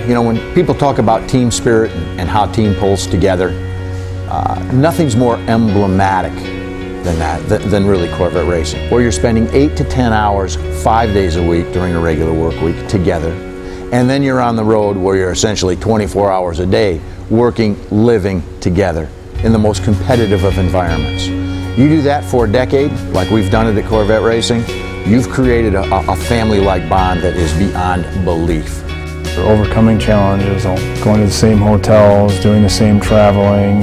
You know, when people talk about team spirit and how team pulls together, nothing's more emblematic than that, than really Corvette racing, where you're spending 8 to 10 hours, 5 days a week during a regular work week together, and then you're on the road where you're essentially 24 hours a day working, living together in the most competitive of environments. You do that for a decade, like we've done it at Corvette Racing, you've created a family-like bond that is beyond belief. Overcoming challenges, going to the same hotels, doing the same traveling,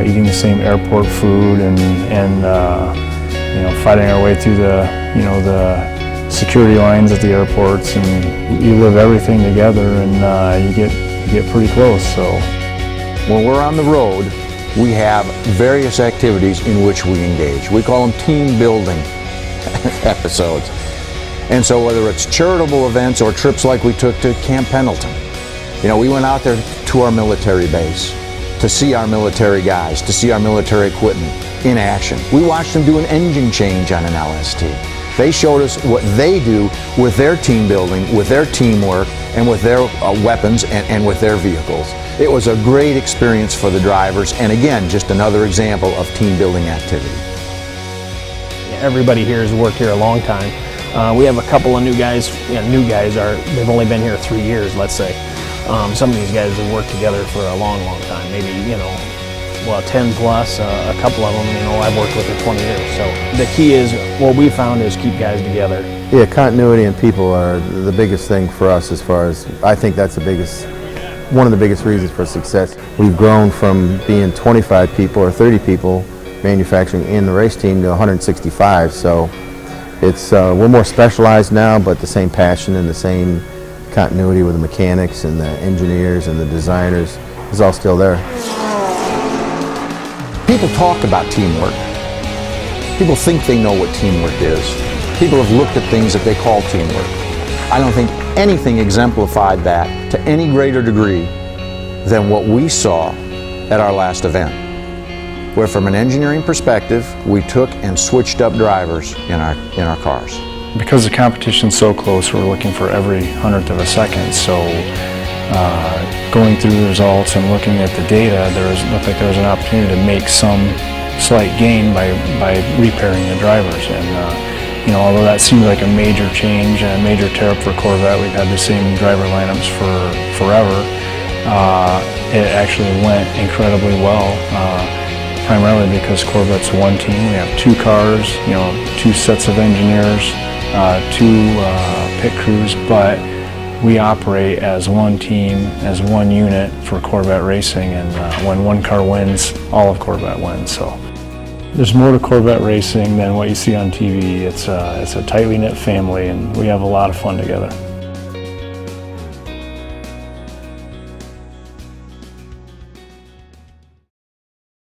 eating the same airport food, and you know, fighting our way through the security lines at the airports, and you live everything together, and you get pretty close. So when we're on the road, we have various activities in which we engage. We call them team building episodes. And so whether it's charitable events or trips like we took to Camp Pendleton, you know, we went out there to our military base to see our military guys, to see our military equipment in action. We watched them do an engine change on an LST. They showed us what they do with their team building, with their teamwork, and with their weapons and with their vehicles. It was a great experience for the drivers, and again, just another example of team building activity. Everybody here has worked here a long time. We have a couple of new guys. They've only been here 3 years, let's say. Some of these guys have worked together for a long, long time, maybe, 10 plus. A couple of them, I've worked with for 20 years. So the key is, what we found is keep guys together. Yeah, continuity and people are the biggest thing for us, as far as, I think that's one of the biggest reasons for success. We've grown from being 25 people or 30 people manufacturing in the race team to 165, so it's we're more specialized now, but the same passion and the same continuity with the mechanics and the engineers and the designers is all still there. People talk about teamwork. People think they know what teamwork is. People have looked at things that they call teamwork. I don't think anything exemplified that to any greater degree than what we saw at our last event, where from an engineering perspective, we took and switched up drivers in our cars. because the competition's so close, we're looking for every 100th of a second. So going through the results and looking at the data, looked like there was an opportunity to make some slight gain by repairing the drivers. And although that seems like a major change and a major tear-up for Corvette, we've had the same driver lineups for forever. It actually went incredibly well. Primarily because Corvette's one team. We have two cars, two sets of engineers, two pit crews, but we operate as one team, as one unit for Corvette racing, and when one car wins, all of Corvette wins. So there's more to Corvette racing than what you see on TV. It's a tightly knit family, and we have a lot of fun together.